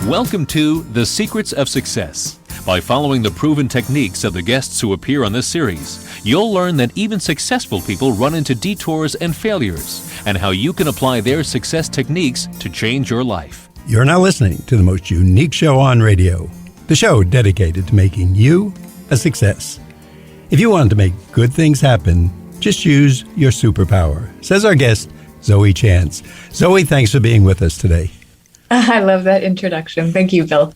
Welcome to The Secrets of Success. By following the proven techniques of the guests who appear on this series, you'll learn that even successful people run into detours and failures, and how you can apply their success techniques to change your life. You're now listening to the most unique show on radio, the show dedicated to making you a success. If you want to make good things happen, just use your superpower, says our guest, Zoe Chance. Zoe, thanks for being with us today. I love that introduction. Thank you, Bill.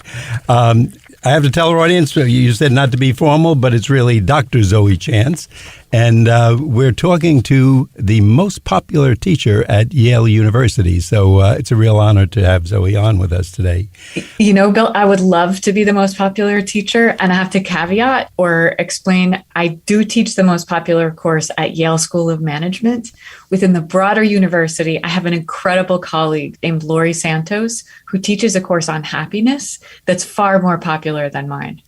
I have to tell our audience, you said not to be formal, but it's really Dr. Zoe Chance. And we're talking to the most popular teacher at Yale University. So it's a real honor to have Zoe on with us today. You know, Bill, I would love to be the most popular teacher. And I have to caveat or explain, I do teach the most popular course at Yale School of Management. Within the broader university, I have an incredible colleague named Lori Santos, who teaches a course on happiness that's far more popular than mine.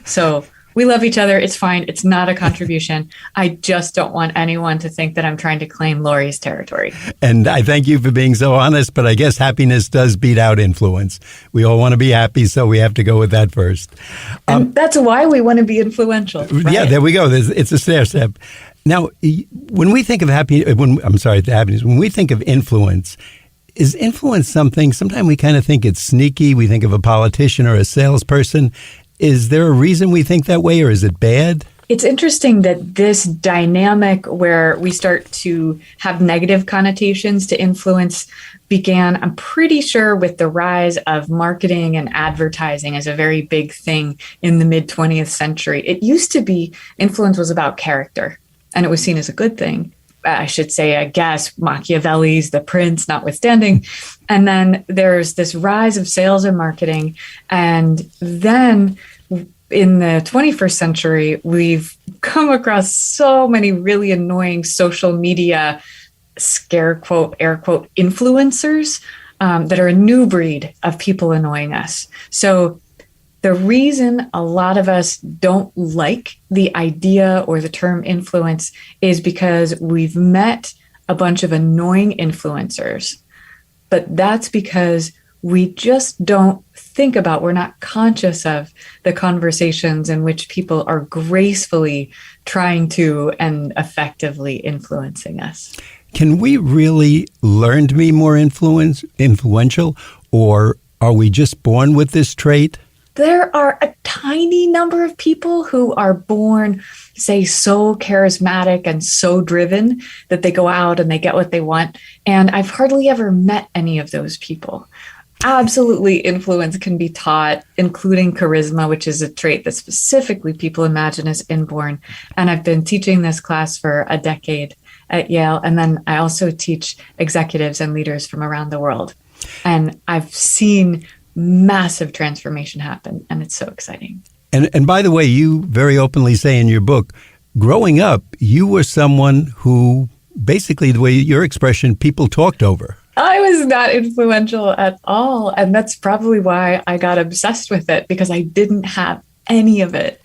So we love each other. It's fine. It's not a contribution. I just don't want anyone to think that I'm trying to claim Lori's territory. And I thank you for being so honest, but I guess happiness does beat out influence. We all want to be happy, so we have to go with that first. And that's why we want to be influential. Right? Yeah, there we go. It's a stair step. Now, when we think of happiness, when we think of influence, is influence something, sometimes we kind of think it's sneaky. We think of a politician or a salesperson. Is there a reason we think that way, or is it bad? It's interesting that this dynamic where we start to have negative connotations to influence began, I'm pretty sure, with the rise of marketing and advertising as a very big thing in the mid-20th century. It used to be influence was about character, and it was seen as a good thing. I should say, I guess, Machiavelli's The Prince notwithstanding. And then there's this rise of sales and marketing. And then in the 21st century, we've come across so many really annoying social media, scare quote, air quote, influencers that are a new breed of people annoying us. So the reason a lot of us don't like the idea or the term influence is because we've met a bunch of annoying influencers. But that's because we just don't think about, we're not conscious of the conversations in which people are gracefully trying to and effectively influencing us. Can we really learn to be more influential, or are we just born with this trait? There are a tiny number of people who are born, say, so charismatic and so driven that they go out and they get what they want. And I've hardly ever met any of those people. Absolutely, influence can be taught, including charisma, which is a trait that specifically people imagine is inborn. And I've been teaching this class for a decade at Yale. And then I also teach executives and leaders from around the world. And I've seen massive transformation happen, and it's so exciting. And by the way, you very openly say in your book, growing up, you were someone who basically, the way your expression, people talked over. I was not influential at all, and that's probably why I got obsessed with it, because I didn't have any of it.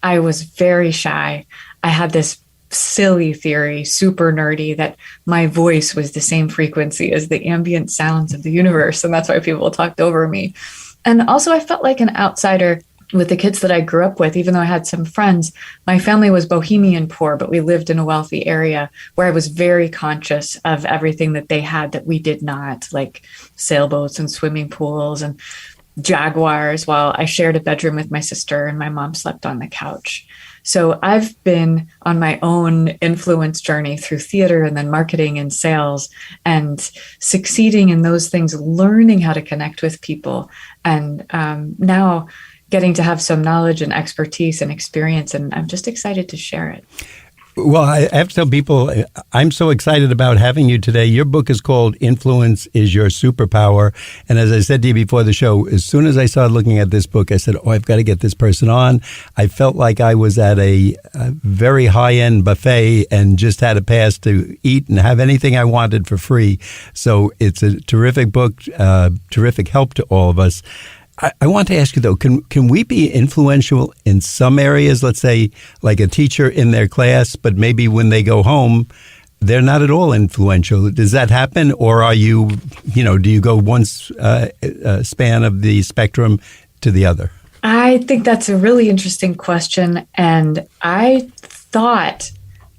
I was very shy. I had this silly theory, super nerdy, that my voice was the same frequency as the ambient sounds of the universe. And that's why people talked over me. And also I felt like an outsider with the kids that I grew up with, even though I had some friends. My family was bohemian poor, but we lived in a wealthy area where I was very conscious of everything that they had that we did not, like sailboats and swimming pools and Jaguars, while I shared a bedroom with my sister and my mom slept on the couch. So I've been on my own influence journey through theater and then marketing and sales, and succeeding in those things, learning how to connect with people, and now getting to have some knowledge and expertise and experience. And I'm just excited to share it. Well, I have to tell people, I'm so excited about having you today. Your book is called Influence is Your Superpower. And as I said to you before the show, as soon as I started looking at this book, I said, I've got to get this person on. I felt like I was at a very high-end buffet and just had a pass to eat and have anything I wanted for free. So it's a terrific book, terrific help to all of us. I want to ask you, though, can we be influential in some areas, let's say like a teacher in their class, but maybe when they go home, they're not at all influential. Does that happen, or are you, do you go one span of the spectrum to the other? I think that's a really interesting question. And I thought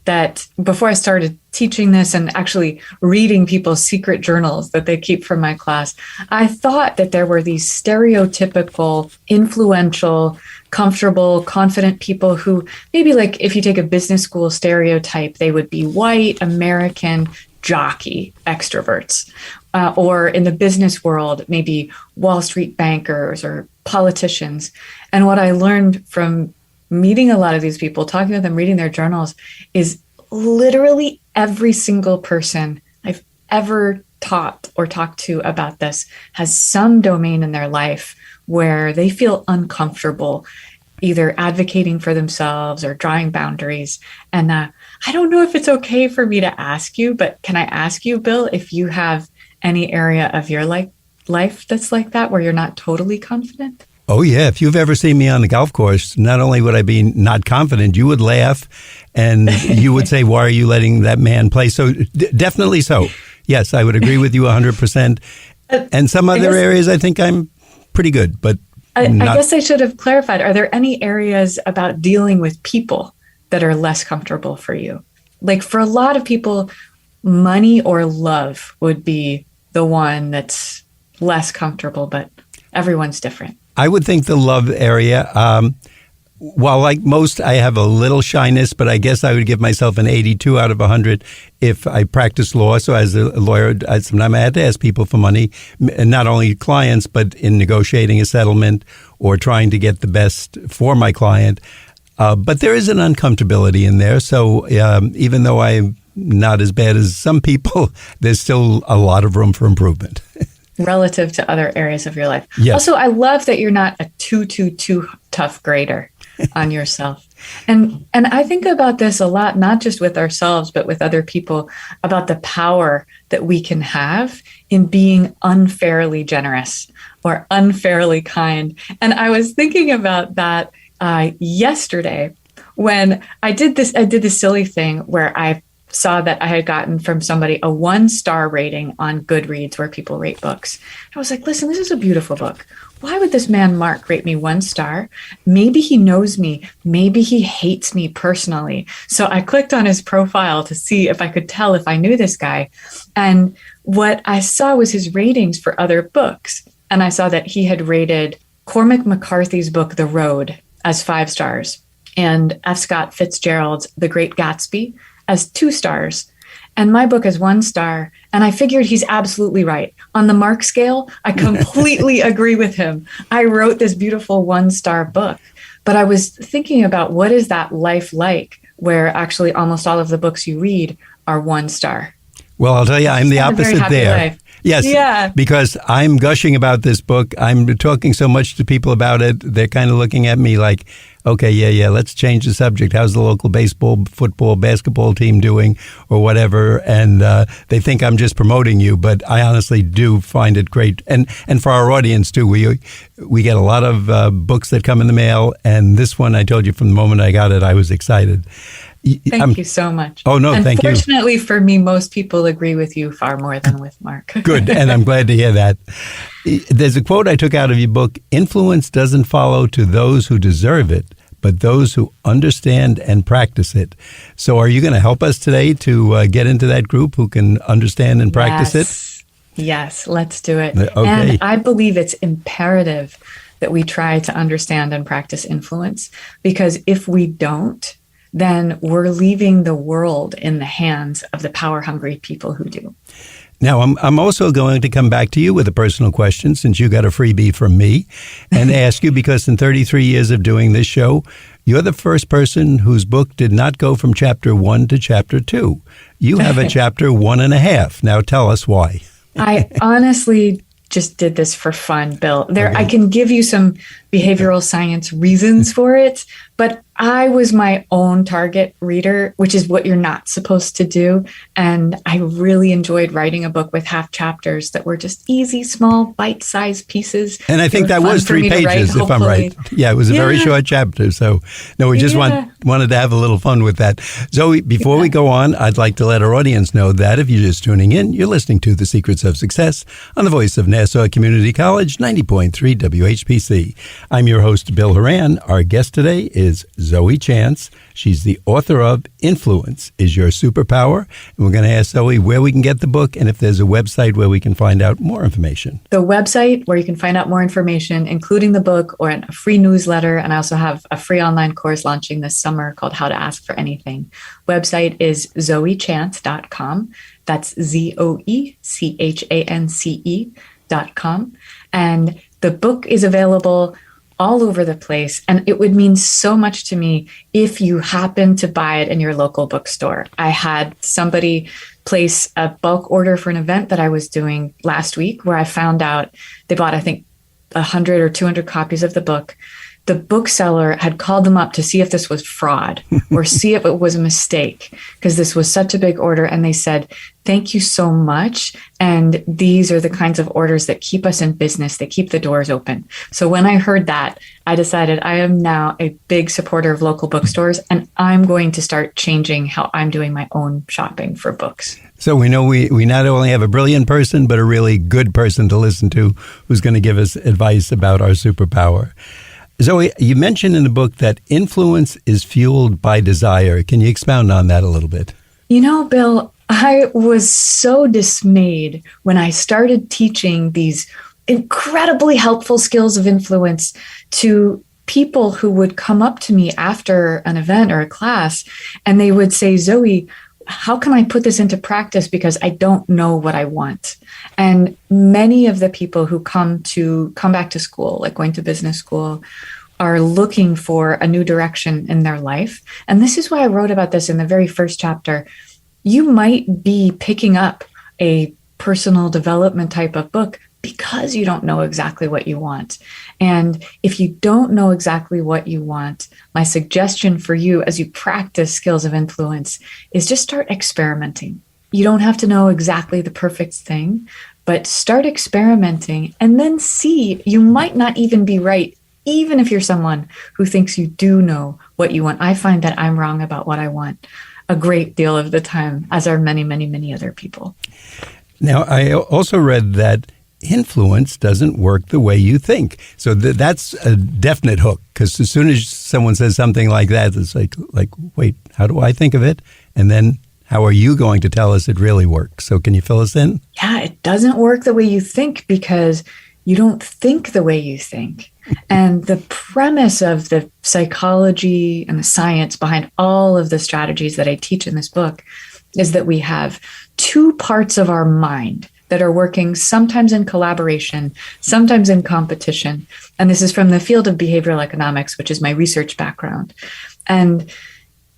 that before I started teaching this and actually reading people's secret journals that they keep from my class, I thought that there were these stereotypical, influential, comfortable, confident people who maybe, like, if you take a business school stereotype, they would be white, American, jockey extroverts. Or in the business world, maybe Wall Street bankers or politicians. And what I learned from meeting a lot of these people, talking to them, reading their journals, is literally every single person I've ever taught or talked to about this has some domain in their life where they feel uncomfortable, either advocating for themselves or drawing boundaries. And I don't know if it's okay for me to ask you, but can I ask you, Bill, if you have any area of your life that's like that, where you're not totally confident? Oh, yeah. If you've ever seen me on the golf course, not only would I be not confident, you would laugh and you would say, why are you letting that man play? So definitely so. Yes, I would agree with you 100%. And some other areas, I think I'm pretty good, but I guess I should have clarified. Are there any areas about dealing with people that are less comfortable for you? Like, for a lot of people, money or love would be the one that's less comfortable, but everyone's different. I would think the love area, while like most, I have a little shyness, but I guess I would give myself an 82 out of 100 if I practice law. So as a lawyer, sometimes I had to ask people for money, and not only clients, but in negotiating a settlement or trying to get the best for my client. But there is an uncomfortability in there. So even though I'm not as bad as some people, there's still a lot of room for improvement. Relative to other areas of your life. Yes. Also, I love that you're not a too tough grader on yourself. And I think about this a lot, not just with ourselves, but with other people, about the power that we can have in being unfairly generous or unfairly kind. And I was thinking about that yesterday when I did this silly thing where I saw that I had gotten from somebody a 1-star rating on Goodreads, where people rate books. I was like, listen, this is a beautiful book. Why would this man, Mark, rate me 1 star? Maybe he knows me. Maybe he hates me personally. So I clicked on his profile to see if I could tell if I knew this guy. And what I saw was his ratings for other books. And I saw that he had rated Cormac McCarthy's book, The Road, as 5 stars, and F. Scott Fitzgerald's The Great Gatsby as 2 stars, and my book as 1 star. And I figured he's absolutely right. On the Mark scale, I completely agree with him. I wrote this beautiful 1-star book, but I was thinking about, what is that life like where actually almost all of the books you read are 1 star? Well, I'll tell you, I'm the opposite there. Life. Yes, yeah. Because I'm gushing about this book. I'm talking so much to people about it. They're kind of looking at me like, okay, yeah, let's change the subject. How's the local baseball, football, basketball team doing, or whatever? And they think I'm just promoting you, but I honestly do find it great. And for our audience, too, we get a lot of books that come in the mail, and this one, I told you from the moment I got it, I was excited. Thank you so much. Oh, no, thank you. Unfortunately for me, most people agree with you far more than with Mark. Good, and I'm glad to hear that. There's a quote I took out of your book: influence doesn't follow to those who deserve it, but those who understand and practice it. So are you going to help us today to get into that group who can understand and practice it? Yes, let's do it. Okay. And I believe it's imperative that we try to understand and practice influence, because if we don't, then we're leaving the world in the hands of the power-hungry people who do. Now, I'm also going to come back to you with a personal question, since you got a freebie from me, and ask you, because in 33 years of doing this show, you're the first person whose book did not go from chapter 1 to chapter 2. You have a chapter 1.5. Now, tell us why. I honestly just did this for fun, Bill. Okay. I can give you some behavioral science reasons for it, but I was my own target reader, which is what you're not supposed to do. And I really enjoyed writing a book with half chapters that were just easy, small, bite-sized pieces. And I think that was 3 pages, if I'm right. Yeah, it was a very short chapter. So, no, we just wanted to have a little fun with that. Zoe, before we go on, I'd like to let our audience know that if you're just tuning in, you're listening to The Secrets of Success on the voice of Nassau Community College, 90.3 WHPC. I'm your host, Bill Horan. Our guest today is Zoe Chance. She's the author of Influence is Your Superpower. And we're going to ask Zoe where we can get the book and if there's a website where we can find out more information. The website where you can find out more information, including the book or a free newsletter. And I also have a free online course launching this summer called How to Ask for Anything. Website is zoechance.com. That's ZOECHANCE.com. And the book is available all over the place. And it would mean so much to me if you happen to buy it in your local bookstore. I had somebody place a bulk order for an event that I was doing last week where I found out they bought, I think, 100 or 200 copies of the book. The bookseller had called them up to see if this was fraud or see if it was a mistake because this was such a big order. And they said, thank you so much. And these are the kinds of orders that keep us in business. They keep the doors open. So when I heard that, I decided I am now a big supporter of local bookstores, and I'm going to start changing how I'm doing my own shopping for books. So we know we not only have a brilliant person, but a really good person to listen to who's going to give us advice about our superpower. Zoe, you mentioned in the book that influence is fueled by desire. Can you expound on that a little bit? You know, Bill, I was so dismayed when I started teaching these incredibly helpful skills of influence to people who would come up to me after an event or a class, and they would say, Zoe, how can I put this into practice because I don't know what I want? And many of the people who come back to school, like going to business school, are looking for a new direction in their life. And this is why I wrote about this in the very first chapter. You might be picking up a personal development type of book because you don't know exactly what you want. And if you don't know exactly what you want, my suggestion for you as you practice skills of influence is just start experimenting. You don't have to know exactly the perfect thing, but start experimenting and then see. You might not even be right, even if you're someone who thinks you do know what you want. I find that I'm wrong about what I want a great deal of the time, as are many, many, many other people. Now, I also read that influence doesn't work the way you think. So that's a definite hook, because as soon as someone says something like that, it's like, wait, how do I think of it? And then how are you going to tell us it really works? So can you fill us in? Yeah, it doesn't work the way you think because you don't think the way you think. And the premise of the psychology and the science behind all of the strategies that I teach in this book is that we have two parts of our mind that are working sometimes in collaboration, sometimes in competition. And this is from the field of behavioral economics, which is my research background. And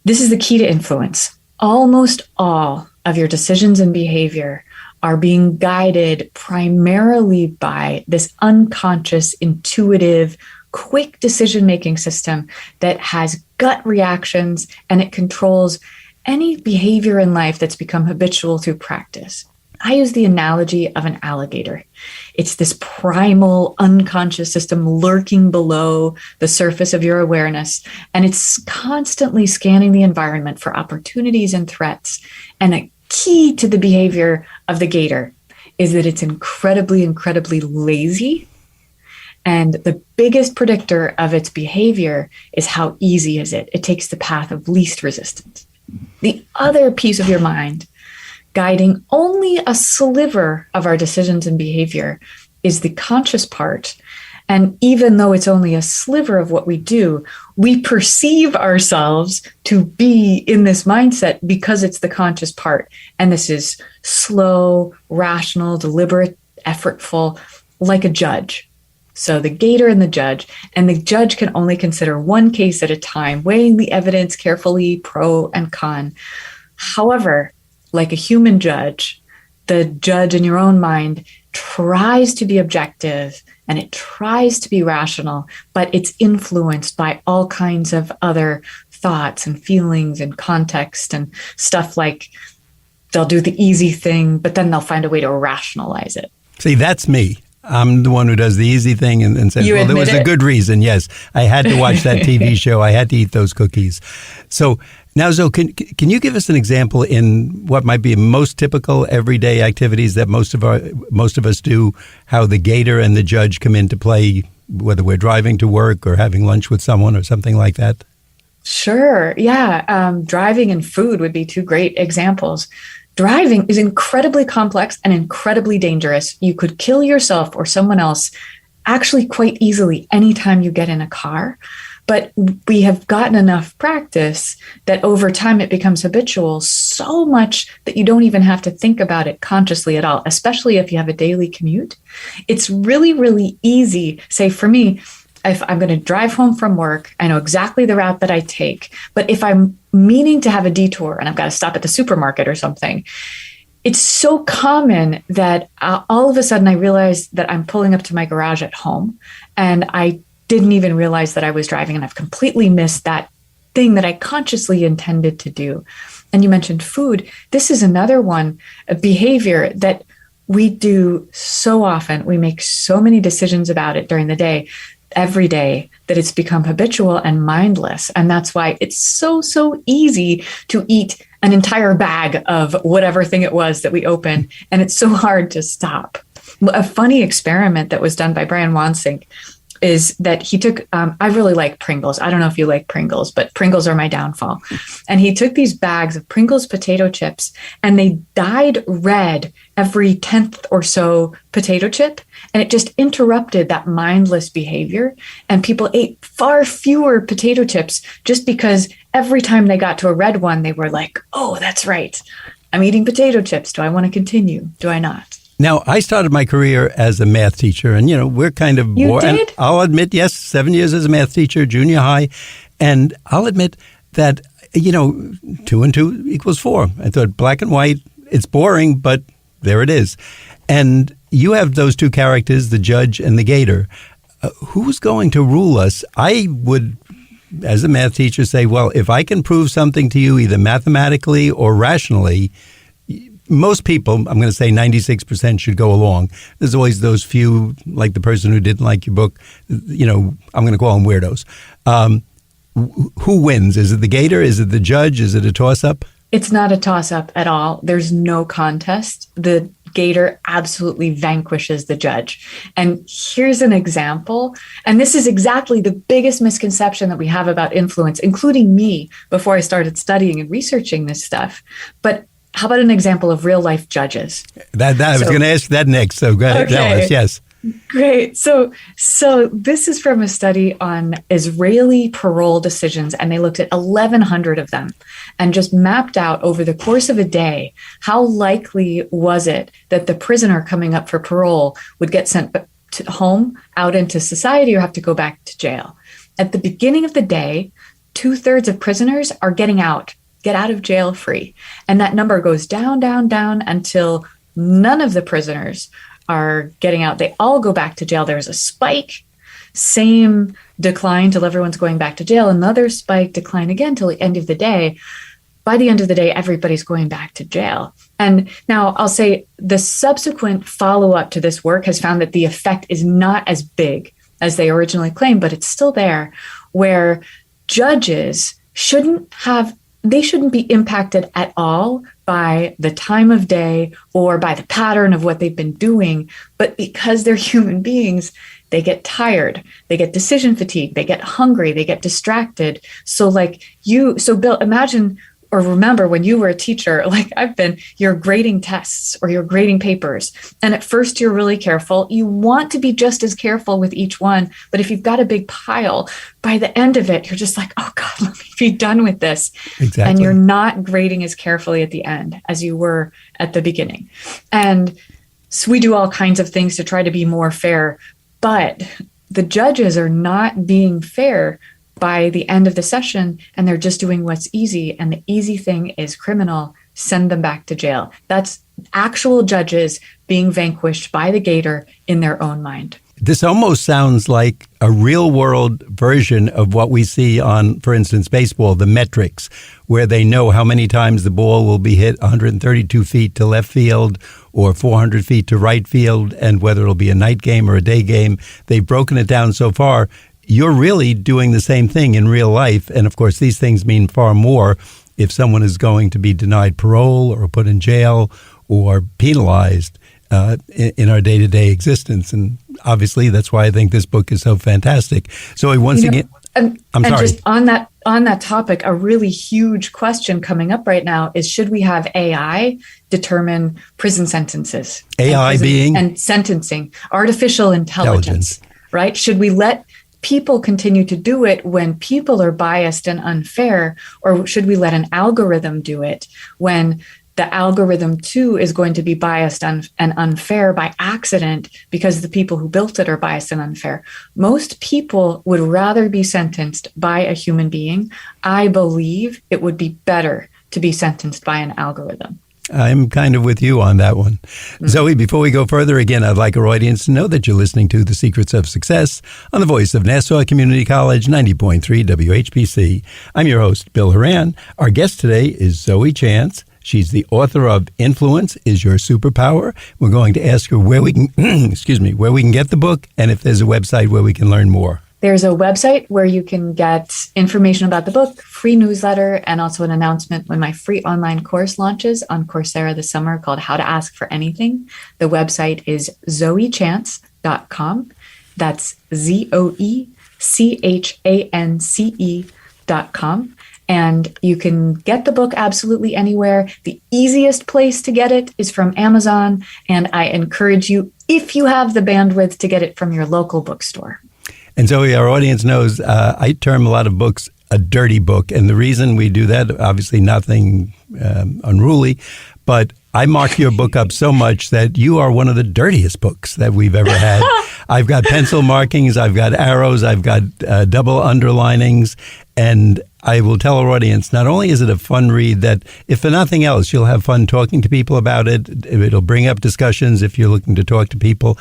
this is the key to influence. Almost all of your decisions and behavior are being guided primarily by this unconscious, intuitive, quick decision-making system that has gut reactions, and it controls any behavior in life that's become habitual through practice. I use the analogy of an alligator. It's this primal, unconscious system lurking below the surface of your awareness, and it's constantly scanning the environment for opportunities and threats. And a key to the behavior of the gator is that it's incredibly, incredibly lazy. And the biggest predictor of its behavior is how easy is it. It takes the path of least resistance. The other piece of your mind, guiding only a sliver of our decisions and behavior, is the conscious part. And even though it's only a sliver of what we do, we perceive ourselves to be in this mindset because it's the conscious part. And this is slow, rational, deliberate, effortful, like a judge. So the gator and the judge can only consider one case at a time, weighing the evidence carefully, pro and con. However, like a human judge, the judge in your own mind tries to be objective and it tries to be rational, but it's influenced by all kinds of other thoughts and feelings and context and stuff. Like they'll do the easy thing, but then they'll find a way to rationalize it. See, that's me. I'm the one who does the easy thing and says, well, there was a good reason. Yes, I had to watch that TV show. I had to eat those cookies. So now, Zoe, can you give us an example in what might be most typical everyday activities that most of us do, how the Gator and the judge come into play, whether we're driving to work or having lunch with someone or something like that? Sure. Yeah. Driving and food would be two great examples. Driving is incredibly complex and incredibly dangerous. You could kill yourself or someone else actually quite easily anytime you get in a car. But we have gotten enough practice that over time it becomes habitual, so much that you don't even have to think about it consciously at all, especially if you have a daily commute. It's really, really easy. Say for me, if I'm going to drive home from work, I know exactly the route that I take. But if I'm meaning to have a detour and I've got to stop at the supermarket or something, it's so common that all of a sudden I realize that I'm pulling up to my garage at home and I didn't even realize that I was driving, and I've completely missed that thing that I consciously intended to do. And you mentioned food. This is another one, a behavior that we do so often. We make so many decisions about it during the day, every day, that it's become habitual and mindless. And that's why it's so easy to eat an entire bag of whatever thing it was that we open. And it's so hard to stop. A funny experiment that was done by Brian Wansink is that he took, I really like Pringles. I don't know if you like Pringles, but Pringles are my downfall. And he took these bags of Pringles potato chips and they dyed red every 10th or so potato chip. And it just interrupted that mindless behavior. And people ate far fewer potato chips just because every time they got to a red one, they were like, oh, that's right. I'm eating potato chips. Do I want to continue? Do I not? Now, I started my career as a math teacher, and, we're kind of You did? I'll admit, yes, 7 years as a math teacher, junior high. And I'll admit that, 2 and 2 equals 4. I thought black and white, it's boring, but there it is. And you have those two characters, the judge and the Gator. Who's going to rule us? I would, as a math teacher, say, well, if I can prove something to you either mathematically or rationally, most people, I'm going to say 96% should go along. There's always those few, like the person who didn't like your book, I'm going to call them weirdos. Who wins? Is it the Gator? Is it the judge? Is it a toss-up? It's not a toss-up at all. There's no contest. The Gator absolutely vanquishes the judge. And here's an example. And this is exactly the biggest misconception that we have about influence, including me, before I started studying and researching this stuff. But how about an example of real life judges? I was going to ask that next. So go ahead, tell us. Yes. Great. So this is from a study on Israeli parole decisions, and they looked at 1,100 of them and just mapped out over the course of a day, how likely was it that the prisoner coming up for parole would get sent to home, out into society, or have to go back to jail. At the beginning of the day, 2/3 of prisoners are getting out, get out of jail free. And that number goes down, down, down until none of the prisoners are getting out. They all go back to jail. There's a spike, same decline till everyone's going back to jail, another spike, decline again till the end of the day. By the end of the day, everybody's going back to jail. And now I'll say the subsequent follow-up to this work has found that the effect is not as big as they originally claimed, but it's still there, where judges shouldn't be impacted at all by the time of day or by the pattern of what they've been doing. But because they're human beings, they get tired, they get decision fatigue, they get hungry, they get distracted. So Bill, imagine or remember when you were a teacher, like I've been, you're grading tests or you're grading papers. And at first you're really careful. You want to be just as careful with each one. But if you've got a big pile, by the end of it, you're just like, oh God, let me be done with this. Exactly. And you're not grading as carefully at the end as you were at the beginning. And so we do all kinds of things to try to be more fair, but the judges are not being fair by the end of the session, and they're just doing what's easy. And the easy thing is criminal, send them back to jail. That's actual judges being vanquished by the Gator in their own mind. This almost sounds like a real-world version of what we see on, for instance, baseball, the metrics, where they know how many times the ball will be hit 132 feet to left field or 400 feet to right field, and whether it'll be a night game or a day game. They've broken it down so far. You're really doing the same thing in real life, and of course, these things mean far more if someone is going to be denied parole or put in jail or penalized in our day-to-day existence. And obviously, that's why I think this book is so fantastic. So once again, I'm sorry. Just on that topic, a really huge question coming up right now is, should we have AI determine prison sentences? AI being? And sentencing, artificial intelligence, right? Should we let people continue to do it when people are biased and unfair, or should we let an algorithm do it when the algorithm too is going to be biased and unfair by accident because the people who built it are biased and unfair? Most people would rather be sentenced by a human being. I believe it would be better to be sentenced by an algorithm. I'm kind of with you on that one. Mm-hmm. Zoe, before we go further, again, I'd like our audience to know that you're listening to The Secrets of Success on the voice of Nassau Community College, 90.3 WHPC. I'm your host, Bill Horan. Our guest today is Zoe Chance. She's the author of Influence is Your Superpower. We're going to ask her where we can, where we can get the book, and if there's a website where we can learn more. There's a website where you can get information about the book, free newsletter, and also an announcement when my free online course launches on Coursera this summer called How to Ask for Anything. The website is zoechance.com. That's ZOECHANCE.com. And you can get the book absolutely anywhere. The easiest place to get it is from Amazon. And I encourage you, if you have the bandwidth, to get it from your local bookstore. And Zoe, our audience knows I term a lot of books a dirty book. And the reason we do that, obviously nothing unruly, but I mark your book up so much that you are one of the dirtiest books that we've ever had. I've got pencil markings, I've got arrows, I've got double underlinings, and I will tell our audience, not only is it a fun read that, if for nothing else, you'll have fun talking to people about it. It'll bring up discussions if you're looking to talk to people.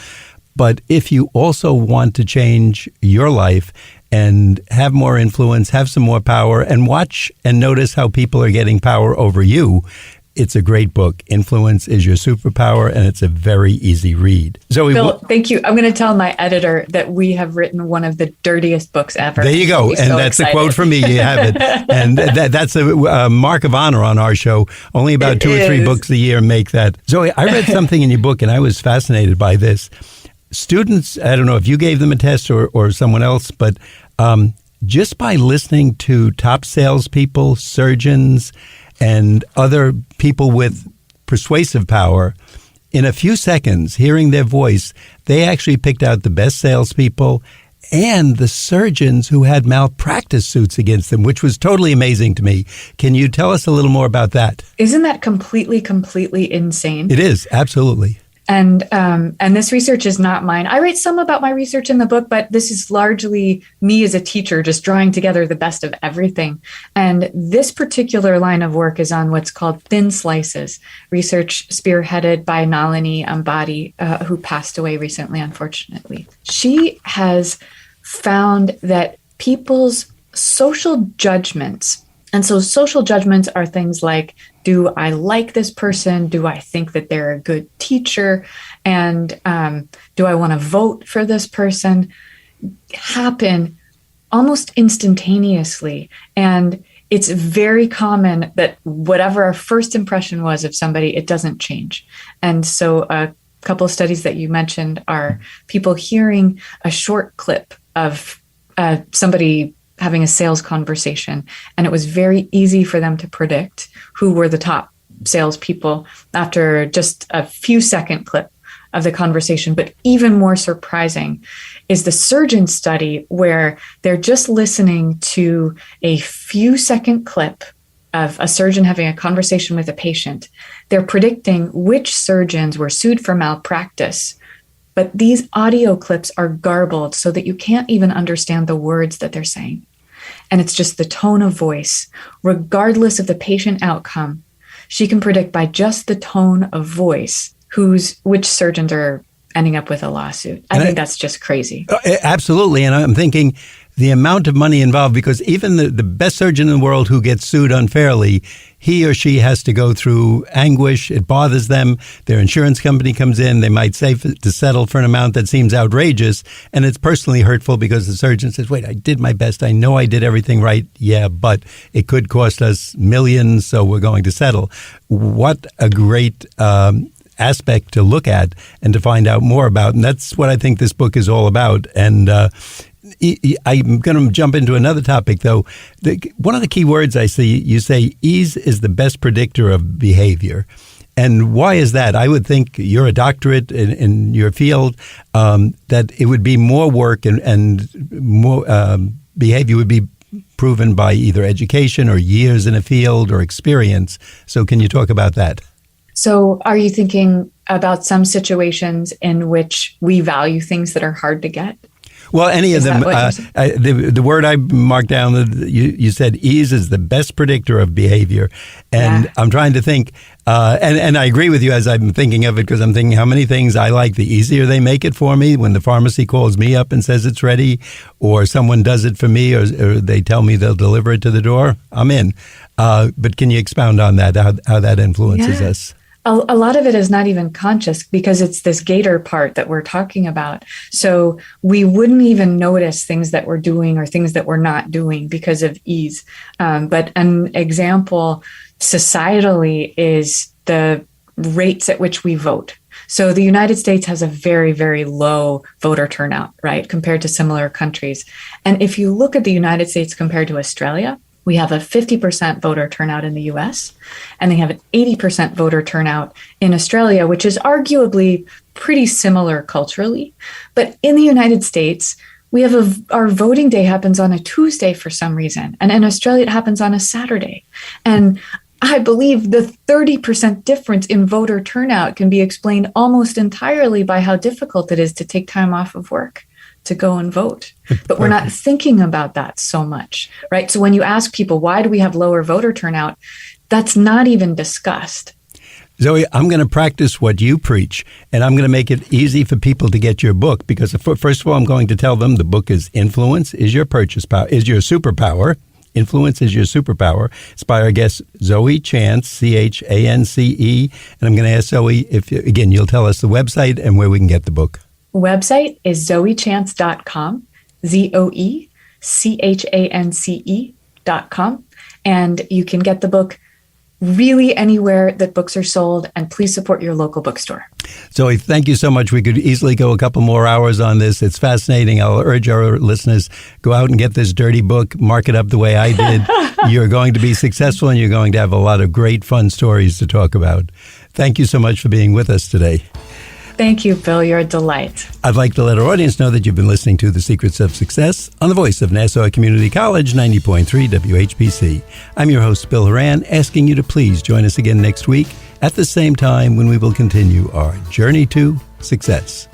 But if you also want to change your life and have more influence, have some more power, and watch and notice how people are getting power over you, it's a great book. Influence is Your Superpower, and it's a very easy read. Zoe, Bill, thank you. I'm going to tell my editor that we have written one of the dirtiest books ever. There you go. And so that's excited. A quote from me. You have it. And that's a mark of honor on our show. Only about two or three books a year make that. Zoe, I read something in your book, and I was fascinated by this. Students, I don't know if you gave them a test or someone else, but just by listening to top salespeople, surgeons, and other people with persuasive power, in a few seconds, hearing their voice, they actually picked out the best salespeople and the surgeons who had malpractice suits against them, which was totally amazing to me. Can you tell us a little more about that? Isn't that completely insane? It is, absolutely. And this research is not mine. I write some about my research in the book, but this is largely me as a teacher just drawing together the best of everything. And this particular line of work is on what's called thin slices, research spearheaded by Nalini Ambady, who passed away recently, unfortunately. She has found that people's social judgments, and so social judgments are things like, do I like this person? Do I think that they're a good teacher? And do I want to vote for this person? Happen almost instantaneously. And it's very common that whatever our first impression was of somebody, it doesn't change. And so a couple of studies that you mentioned are people hearing a short clip of somebody having a sales conversation, and it was very easy for them to predict who were the top salespeople after just a few second clip of the conversation. But even more surprising is the surgeon study, where they're just listening to a few second clip of a surgeon having a conversation with a patient. They're predicting which surgeons were sued for malpractice. But these audio clips are garbled so that you can't even understand the words that they're saying. And it's just the tone of voice, regardless of the patient outcome, she can predict by just the tone of voice which surgeons are ending up with a lawsuit. I think that's just crazy. Absolutely. And I'm thinking the amount of money involved, because even the best surgeon in the world who gets sued unfairly, he or she has to go through anguish. It bothers them. Their insurance company comes in. They might say to settle for an amount that seems outrageous. And it's personally hurtful because the surgeon says, wait, I did my best. I know I did everything right. Yeah, but it could cost us millions, so we're going to settle. What a great aspect to look at and to find out more about. And that's what I think this book is all about. And I'm going to jump into another topic, though. One of the key words I see, you say, ease is the best predictor of behavior. And why is that? I would think you're a doctorate in your field, that it would be more work and more behavior would be proven by either education or years in a field or experience. So can you talk about that? So are you thinking about some situations in which we value things that are hard to get? Well, any of them. The word I marked down, you said ease is the best predictor of behavior. And I'm trying to think, and I agree with you as I'm thinking of it, because I'm thinking how many things I like, the easier they make it for me. When the pharmacy calls me up and says it's ready, or someone does it for me, or they tell me they'll deliver it to the door, I'm in. But can you expound on that, how that influences us? A lot of it is not even conscious because it's this Gator part that we're talking about. So we wouldn't even notice things that we're doing or things that we're not doing because of ease. But an example societally is the rates at which we vote. So the United States has a very, very low voter turnout, right, compared to similar countries. And if you look at the United States compared to Australia, we have a 50% voter turnout in the US, and they have an 80% voter turnout in Australia, which is arguably pretty similar culturally. But in the United States, we have our voting day happens on a Tuesday for some reason. And in Australia, it happens on a Saturday. And I believe the 30% difference in voter turnout can be explained almost entirely by how difficult it is to take time off of work to go and vote. But we're not thinking about that so much, right? So when you ask people, why do we have lower voter turnout? That's not even discussed. Zoe, I'm going to practice what you preach, and I'm going to make it easy for people to get your book, because first of all, I'm going to tell them the book is Influence is Your Superpower. Influence is Your Superpower. It's by our guest, Zoe Chance, Chance. And I'm going to ask Zoe if, again, you'll tell us the website and where we can get the book. Website is zoechance.com, ZOECHANCE.com. And you can get the book really anywhere that books are sold, and please support your local bookstore. Zoe, thank you so much. We could easily go a couple more hours on this. It's fascinating. I'll urge our listeners, go out and get this dirty book, mark it up the way I did. You're going to be successful, and you're going to have a lot of great fun stories to talk about. Thank you so much for being with us today. Thank you, Bill. You're a delight. I'd like to let our audience know that you've been listening to The Secrets of Success on the voice of Nassau Community College, 90.3 WHPC. I'm your host, Bill Horan, asking you to please join us again next week at the same time when we will continue our journey to success.